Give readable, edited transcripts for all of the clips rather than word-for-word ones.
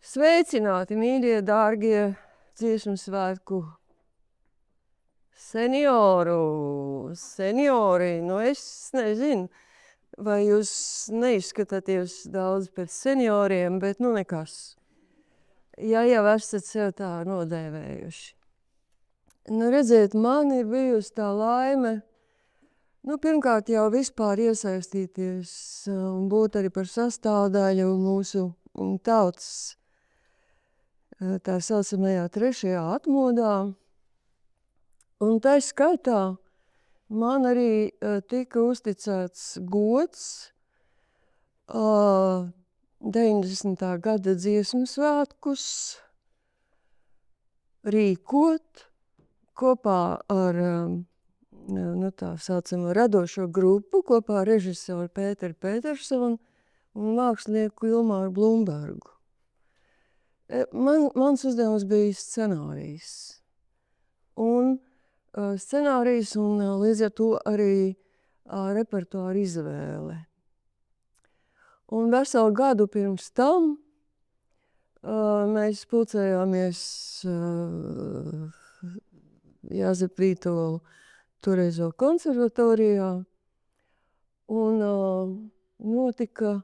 Sveicināti, mīļie, dārgie dziesmu svētku seniori. Nu, es nezinu, vai jūs neizskatāties daudz pēc senioriem, bet nu nekas. Ja jau esat sev tā nodēvējuši. Nu, redziet, man ir bijusi tā laime, pirmkārt jau vispār iesaistīties un būt arī par sastāvdaļu mūsu tautas tā saucamajā trešajā atmodā. Un tā skaitā man arī tika uzticēts gods 90. gada dziesmu svētkus rīkot kopā ar tā saucamo radošo grupu, kopā ar režisoru Pēteru Petersonu un mākslinieku Ilmāru Blumbergu. Mans uzdevums bija scenārijs. Un scenārijs un līdz ar to arī repertuāra izvēle. Un veselu gadu pirms tam mēs pulcējāmies Jāzepa Vītola toreizo konservatorijā un notika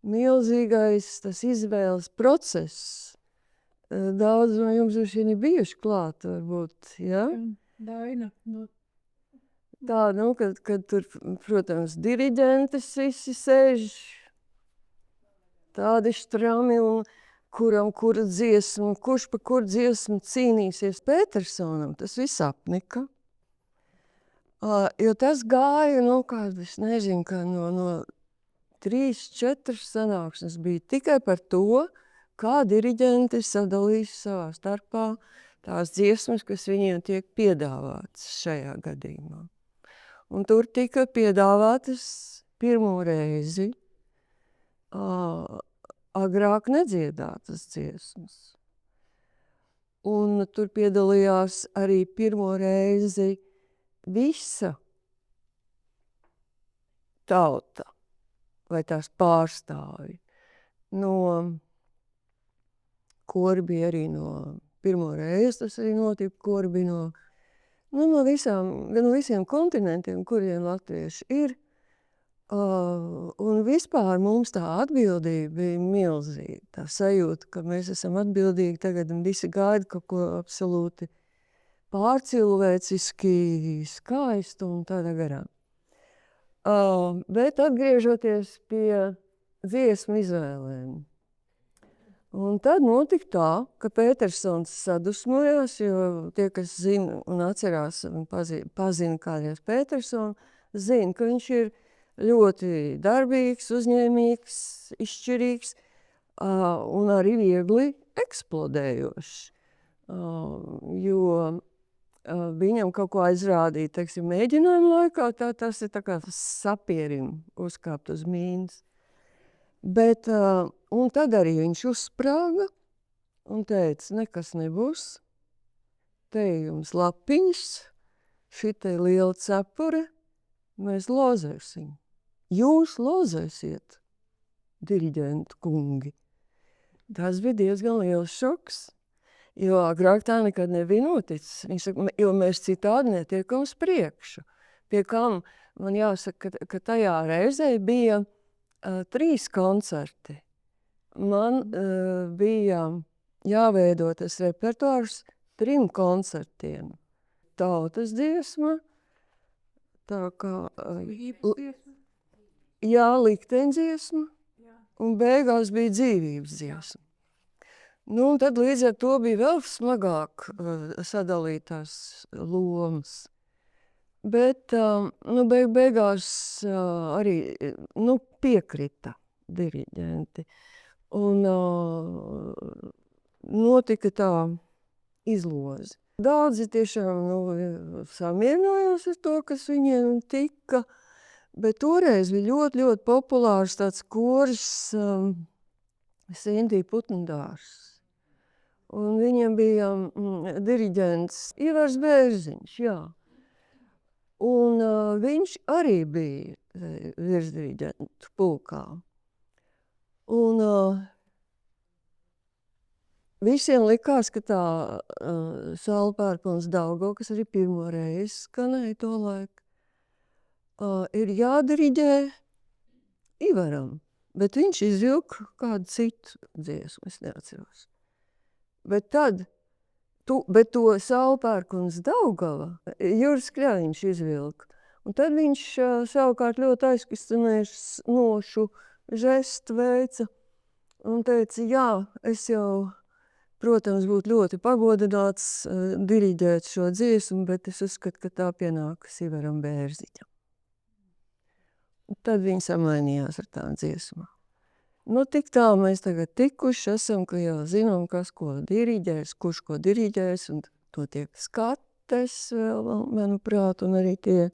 milzīgais tas izvēles process. Daudz no jums ir bijuši klāt, varbūt, ja? Daina. Tā, kad tur, protams, diriģentes visi sēž tādi štrami un kura dziesmu, kurš pa kur dziesmu cīnīsies Petersonam, tas viss apnika. Jo tas gāja, es nezinu, ka no 3-4 sanāksmes bija tikai par to, kā diriģenti sadalīs savā starpā tās dziesmas, kas viņiem tiek piedāvātas šajā gadījumā. Un tur tika piedāvātas pirmo reizi agrāk nedziedātas dziesmas. Un tur piedalījās arī pirmo reizi visa tauta vai tās pārstāvi. Kori bija arī pirmo reizi, tas arī notika, kori bija no visiem kontinentiem, kuriem latvieši ir. Un vispār mums tā atbildība bija milzīga. Tā sajūta, ka mēs esam atbildīgi tagad un visi gaida kaut ko absolūti pārcilvēciski skaistu un tādā garā. Bet atgriežoties pie dziesmu izvēlēm. Un tad notika tā, ka Petersons sadusmojās, jo tie, kas zina un atcerās un pazina kādreiz Petersonu, zina, ka viņš ir ļoti darbīgs, uzņēmīgs, izšķirīgs un arī viegli eksplodējošs. Jo viņam kaut ko aizrādīt, teiksim, mēģinājumu laikā, tas ir tā kā sapierim uzkāpt uz mīnas. Bet, un tad arī viņš uzsprāga un teica, nekas nebūs, te jums lapiņas, šitai liela cepure, mēs lozēsim. Jūs lozēsiet, diriģentu kungi. Tas bija diezgan liels šoks. Jo agrāk tā nekad nebija noticis. Viņš saka, jo mēs citādi netiekam uz priekšu. Pie kam man jāsaka, ka tajā reizē bija 3 koncerti. Man bija jāveido tas repertuārs 3 koncertiem. Tautas dziesma, tā kā likteņdziesma un beigās bija dzīvības dziesma. Un tad līdz ar to bija vēl smagāk sadalītās lomas. Bet beigās arī piekrita diriģenti. Un notika tā izloze. Daudzi tiešām samierinājās ar to, kas viņiem tika. Bet toreiz bija ļoti, ļoti populārs tāds koris Sintī Putndārs. Un viņam bija diriģents Ivars Bērziņš, jā. Un viņš arī bija virsdiriģentu pulkā. Un visiem likās, ka tā Saula Pērkons Daugava, kas arī pirmo reizi skanēja to laiku, ir jādiriģē Ivaram, bet viņš izvilka kādu citu dziesmu, es neatceros. Bet tad, bet to Saula Pērkons Daugava Juris Kļaviņš izvilka. Un tad viņš savukārt ļoti aizkustinošu žestu veica un teica, jā, es jau, protams, būtu ļoti pagodināts diriģēt šo dziesmu, bet es uzskatu, ka tā pienākas Ivaram Bērziņam. Un tad viņi samainījās ar tām dziesmām. Nu, tik tā mēs tagad tikuši esam, ka jau zinām, kas ko diriģēs, kurš ko diriģēs, un to tiek skates vēl, manuprāt, un arī tie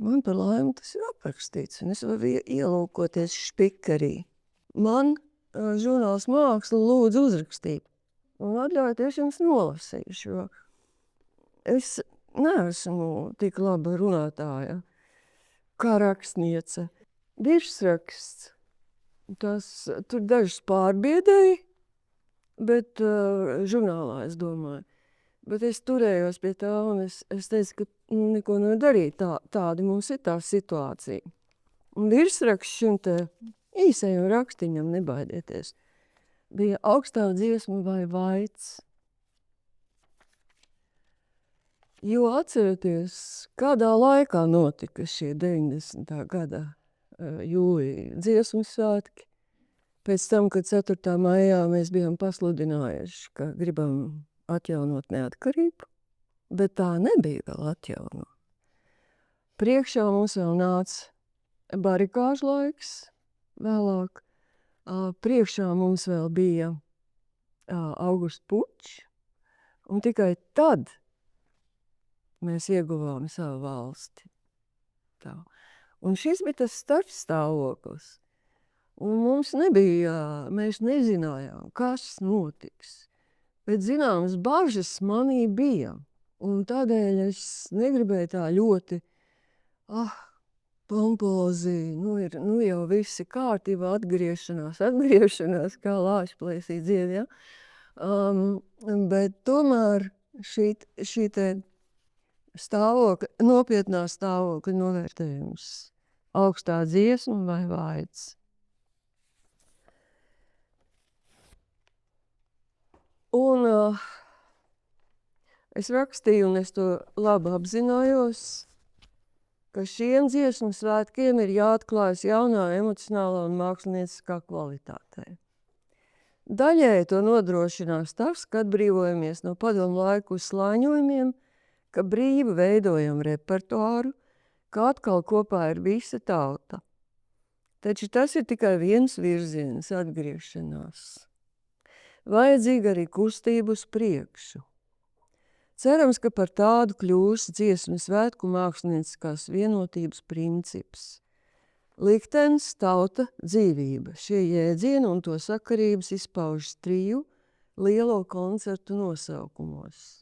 man par laimi tas ir aprakstīts, un es varu ielūkoties špikarī. Man žurnāls Māksla lūdzu uzrakstīt, un atļauties jums nolasīšu, jo es neesmu tik laba runātāja kā rakstniece. Virsraksts, tur dažas pārbiedēja, bet žurnālā es domāju. Bet es turējos pie tā, un es teicu, ka neko nevar darīt. Tāda mums ir tā situācija. Un virsraksts šim te īsajam rakstiņam, nebaidieties, bija Augstā dziesma vai vaids. Jo atceraties, kādā laikā notika šie 90. gada jūlija dziesmu svētki. Pēc tam, kad 4. maijā mēs bijām pasludinājuši, ka gribam atjaunot neatkarību, bet tā nebija vēl atjaunot. Priekšā mums vēl nāca barikāžu laiks vēlāk. Priekšā mums vēl bija Augusts Pučs, un tikai tad mēs ieguvām savu valsti. Tā. Un šis bija tas starpstāvoklis. Un mums nebija, mēs nezinājām, kas notiks. Bet zināmas bažas manī bija. Un tādēļ es negribēju tā ļoti, pompozi, nu jau visi kārtībā atgriešanās, kā Lāčplēsī dzied, ja? Bet tomēr šī te nopietnā stāvokļa novērtējums. Augstā dziesma vai vaids. Un es rakstīju, un es to labi apzinājos, ka šiem dziesmu svētkiem ir jāatklājas jaunā emocionālā un mākslinieckā kvalitātē. Daļēji to nodrošinās tas, ka atbrīvojamies no padomu laiku slāņojumiem, ka brīvi veidojam repertuāru, ka atkal kopā ir visa tauta. Taču tas ir tikai viens virziens - atgriešanās. Vajadzīga arī kustība uz priekšu. Cerams, ka par tādu kļūs dziesmu svētku mākslinieckās vienotības princips. Liktenis, tauta, dzīvība. Šie jēdzieni un to sakarības izpaužas 3 lielo koncertu nosaukumos.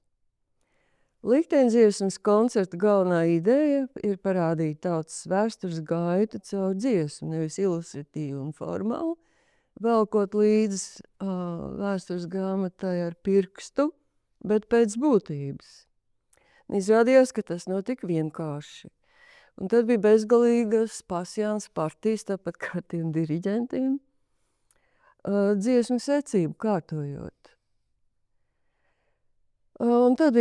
Likteņdziesmas koncerta galvenā ideja ir parādīt tautas vēstures gaitu caur dziesmu, nevis ilustratīvu un formālu, velkot līdz vēstures grāmatai ar pirkstu, bet pēc būtības. Izrādījās, ka tas nav tik vienkārši. Un tad bija bezgalīgas pasjāns partijas, tāpat kā tiem diriģentiem, dziesmu secību kārtojot. Un tad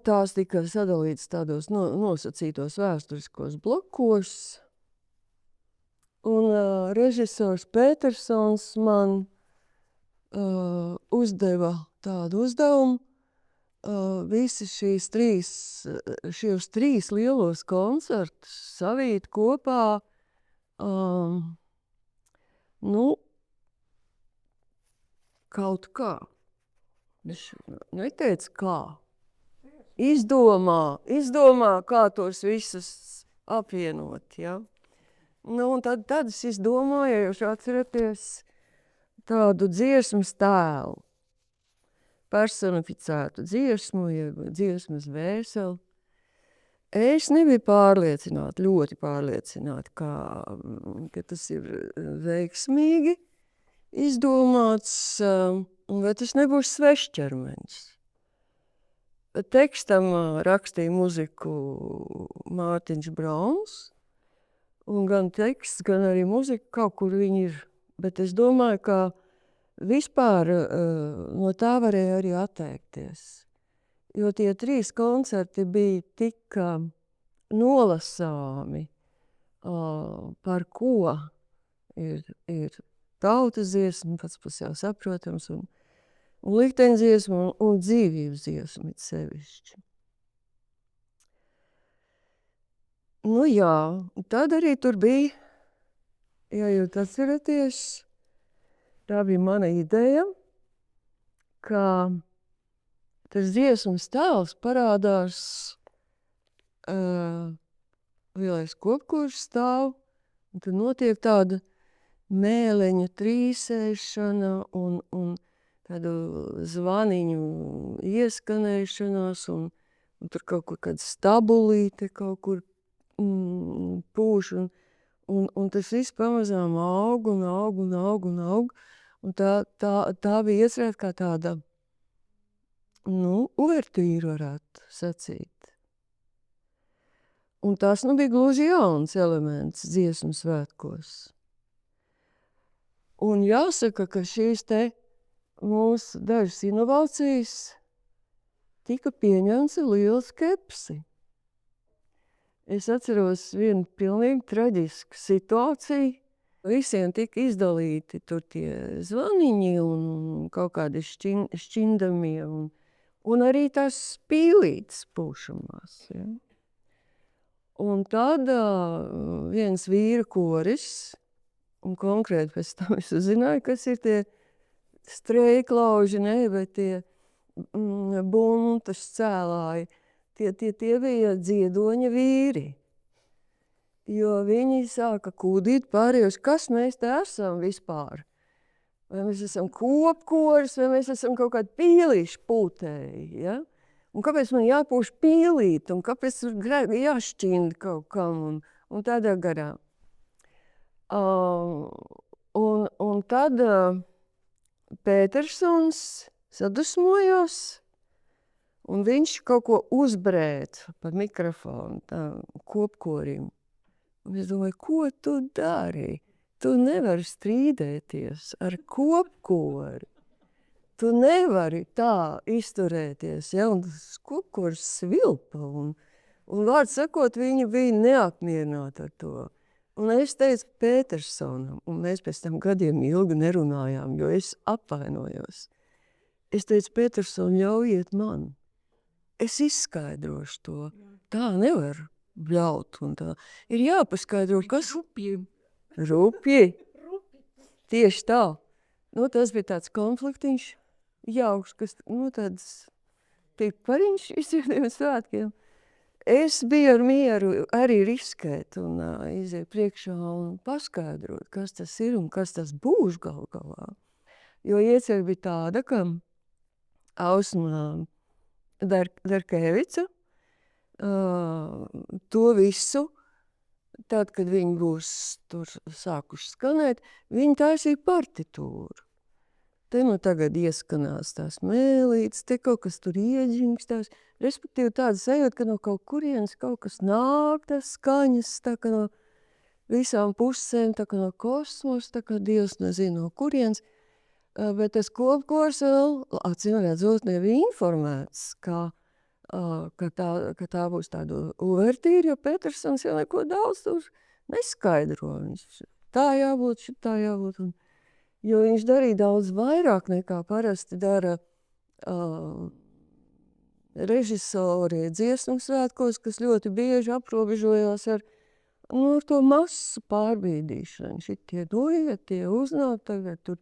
tās tika sadalītas tādos nosacītos vēsturiskos blokos. Un režisors Petersons man uzdeva tādu uzdevumu, šos 3 lielos koncertus savīt kopā, kaut kā. Viņš neteica kā. Izdomā, kā tos visus apvienot, ja. Un tad es izdomāju, jūs atceraties tādu dziesmas tēlu. Personificētu dziesmu, dziesmas vēseli. Es nebiju ļoti pārliecināta, ka tas ir veiksmīgi, izdomāts, un vai tas nebūs svešķermenis. Tekstam rakstīja muziku Mārtiņš Brauns, un gan teksts, gan arī muzika kaut kur viņi ir. Bet es domāju, ka vispār no tā varēja arī atteikties. Jo tie 3 koncerti bija tik nolasāmi, par ko ir tautas dziesma, pats jau saprotams, un likteņdziesma un dzīvības dziesma sevišķi. Nu jā, tad arī tur bija, ja jūs atceraties, tā bija mana ideja, ka tas dziesmas tēls parādās lielais kopkurs stāv, un tad notiek tāda mēleņa trīsēšana un tādu zvaniņu ieskanēšanās, un tur kaut kur kāda stabulīte kaut kur pūš, un tas viss pamazām aug un aug un aug un aug, un tā bija iecerēta kā tāda, uvertīra varētu sacīt. Un tas bija gluži jauns elements dziesmu svētkos. Un jāsaka, ka šīs te mūsu dažas inovācijas tika pieņemts ar lielu skepsi. Es atceros vienu pilnīgi traģisku situāciju. Visiem tika izdalīti tur tie zvaniņi un kaut kādi šķindamie un arī tās spīlītes pūšamās. Ja. Un tad viens vīra koris, un konkrēti pēc tam es uzzināju, kas ir tie strejklauži, bet tie buntas cēlāji. Tie bija dziedoņa vīri. Jo viņi sāka kūdīt pārējos, kas mēs te esam vispār. Vai mēs esam kopkoris, vai mēs esam kaut kādi pīlīši pūtēji. Ja? Un kāpēc man jāpūš pīlīt, un kāpēc jāšķind kaut kam, un tādā garā. Un tad Pētersons sadusmojās, un viņš kaut ko uzbrēca par mikrofonu kopkorim. Un es domāju, ko tu dari? Tu nevari strīdēties ar kopkori. Tu nevari tā izturēties, ja, un tas kopkors svilpa, un vārds sakot, viņi bija neapmierināti ar to. Un es teicu Pētersonam, un mēs pēc tam gadiem ilgi nerunājām, jo es apvainojos. Es teicu, Pēterson, ļaujiet man. Es izskaidrošu to. Tā nevar bļaut un tā. Ir jāpaskaidro, kas... Rupji. Tieši tā. Tas bija tāds konfliktiņš jauks, kas, tāds pipariņš visiem svētkiem. Es biju ar mieru arī riskēt un iziet priekšā un paskaidrot, kas tas ir un kas tas būs gal galā. Jo iecer bija tāda, ka Ausma Darkevica to visu, tad, kad viņi būs tur sākuši skanēt, viņi taisīja partitūru. Te tagad ieskanās tās mēlītes, te kaut kas tur ieģinkstās. Respektīvi tāda sajūta, ka no kaut kurienes kaut kas nāk, tas skaņas, tā kā no visām pusēm, tā kā no kosmosa, tā kā Dievs nezina no kurienes. Bet tas kopkors vēl, acīm redzot, nebija informēts, ka tā būs tāda uvertīra, jo Pētersons jau neko daudz tur neskaidro. Viņš tā jābūt, šitā jābūt. Jo viņš darīja daudz vairāk nekā parasti dara režisori dziesmu svētkos, kas ļoti bieži aprobežojās ar to masu pārbīdīšanu. Šitie noiet, tie uznāk tagad tur.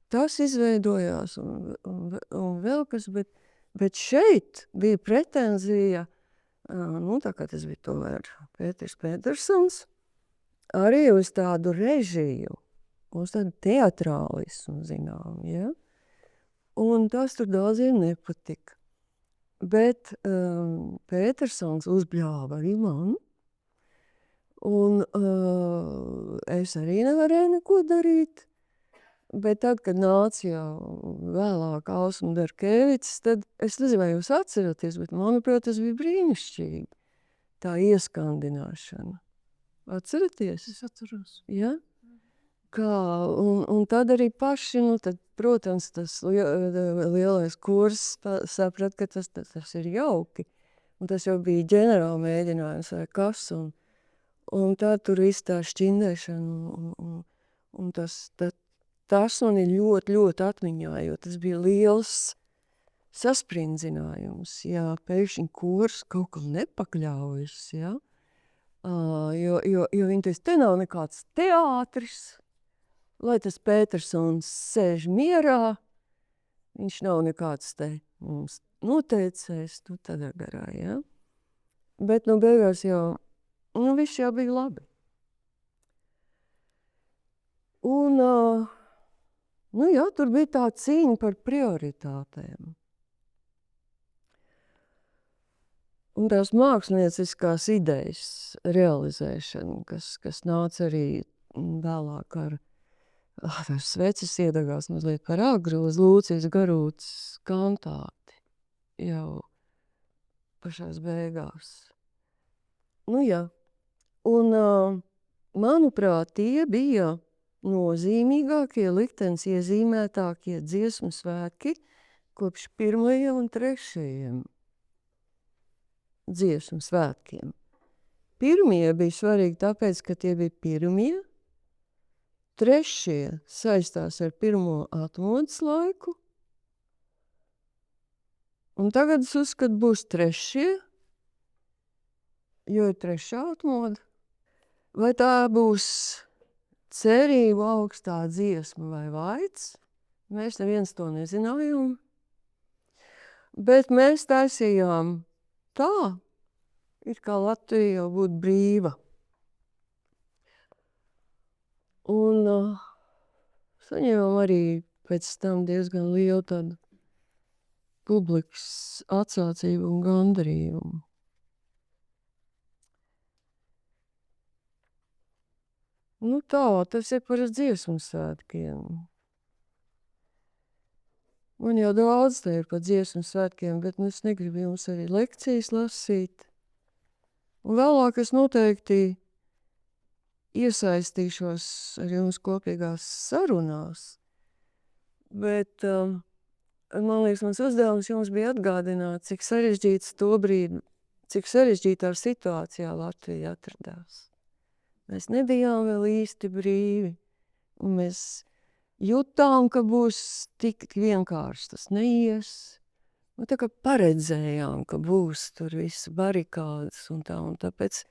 Tas izveidojās un vēl kas, bet šeit bija pretenzija, tā kā tas bija tomēr Pēters Pētersons, arī uz tādu režiju, uz tādu teatrālismu, zinām, ja? Un tas tur daudziem nepatika. Bet Pētersons uzbļāva arī man, un es arī nevarēju neko darīt. Bet tad, kad nāca jau vēlāk Ausma Darkevics, tad es nezinu, vai jūs atceraties, bet manuprāt, tas bija brīnišķīgi. Tā ieskandināšana. Atceraties? Es atceros. Ja? Kā, un tad arī paši, tad, protams, tas lielais kurs saprat, ka tas ir jauki. Un tas jau bija ģenerāla mēģinājums vai kas, un tā tur viss tā šķindēšana, un tas man ir ļoti, ļoti atmiņā, jo tas bija liels saspringzinājums, ja pēkšņi kurs kaut kam nepakļaujas, ja. Jo viņi teica, te nav nekāds teātris, lai tas Petersons sēž mierā, viņš nav nekāds te mums noteicējs, tādā garā, ja. Bet, beigās jau, viss jau bija labi. Un, jā, tur bija tā cīņa par prioritātēm. Un tās mākslinieckās idejas realizēšana, kas nāca arī vēlāk ar tās sveces iedegās mazliet par agru uz Lūcijas Garūtas kantāti jau pašās beigās. Jā. Un, manuprāt, tie bija nozīmīgākie, liktenis iezīmētākie dziesmu svētki kopš 1. un 3. dziesmu svētkiem. Pirmie bija svarīgi tāpēc, ka tie bija pirmie, 3. saistās ar pirmo atmodas laiku, un tagad es uzskatu būs 3, jo ir 3. atmoda. Vai tā būs cerību augstā dziesma vai vaids? Mēs neviens to nezinājām. Bet mēs taisījām tā, it kā Latvija jau būtu brīva. Un saņēmām arī pēc tam diezgan lielu tādu publikas atsaucību un gandarījumu. Tā, tas ir par dziesmu svētkiem. Man jau daudz te ir par dziesmu svētkiem, bet es negribu jums arī lekcijas lasīt. Un vēlāk es noteikti iesaistīšos ar jums kopīgās sarunās. Bet, man liekas, mans uzdevums jums bija atgādināt, cik sarežģīts to brīdi, cik sarežģītā situācijā Latvija atradās. Mēs nebijām vēl īsti brīvi, un mēs jutām, ka būs tik vienkārši tas neies. Tā kā paredzējām, ka būs tur viss barikādas un tā, un tāpēc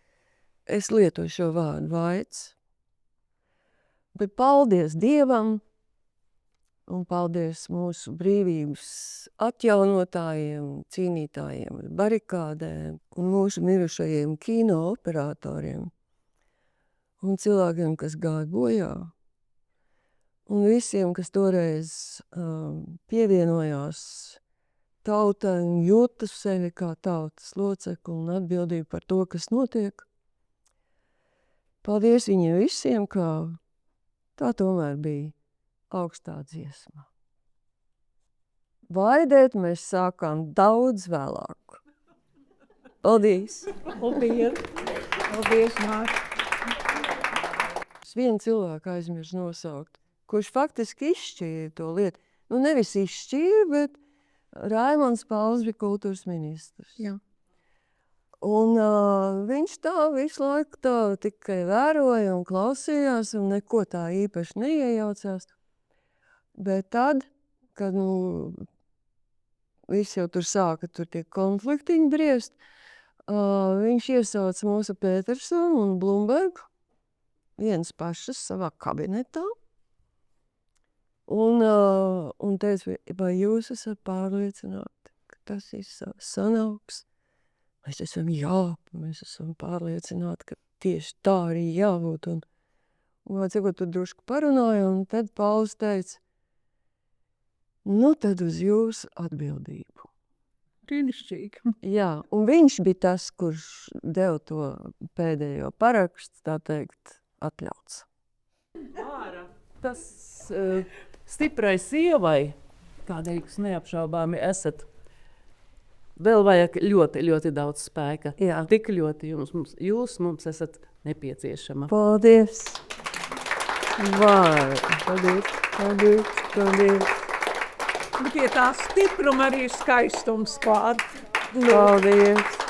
es lietoju šo vārdu vaids. Bet paldies Dievam un paldies mūsu brīvības atjaunotājiem, cīnītājiem ar barikādēm un mūsu mirušajiem kino operatoriem. Un cilvēkiem, kas gāja bojā, un visiem, kas toreiz pievienojās tautai un jūta sevi kā tautas locekli un atbildību par to, kas notiek. Paldies viņiem visiem, ka tā tomēr bija augstā dziesma. Vaidēt mēs sākām daudz vēlāk. Paldies! Paldies! Paldies, Mārta! Vienu cilvēku aizmirst nosaukt, kurš faktiski izšķīra to lietu. Nevis izšķīra, bet Raimonds Pauls bija kultūras ministrs. Jā. Un viņš tā visu laiku tā tikai vēroja un klausījās un neko tā īpaši neiejaucās. Bet tad, kad visi jau tur sāka tie konfliktiņi briest, viņš iesauca mūsu Petersonu un Blumbergu vienas pašas savā kabinetā un teica, vai jūs esat pārliecināti, ka tas ir sanāks? Mēs esam mēs esam pārliecināti, ka tieši tā arī jābūt. Un tur drusku parunāja, un tad Pauls teica, tad uz jūsu atbildību. Brīnišķīgi. Jā, un viņš bija tas, kurš deva to pēdējo parakstu, tā teikt, atļauts. Āra. Tas stiprai sievai, kādēļ jūs neapšaubāmi esat, vēl vajag ļoti, ļoti daudz spēka. Jā. Tik ļoti jūs mums esat nepieciešama. Paldies! Vai, paldies! Pie tā stipruma arī skaistums klāt. Paldies!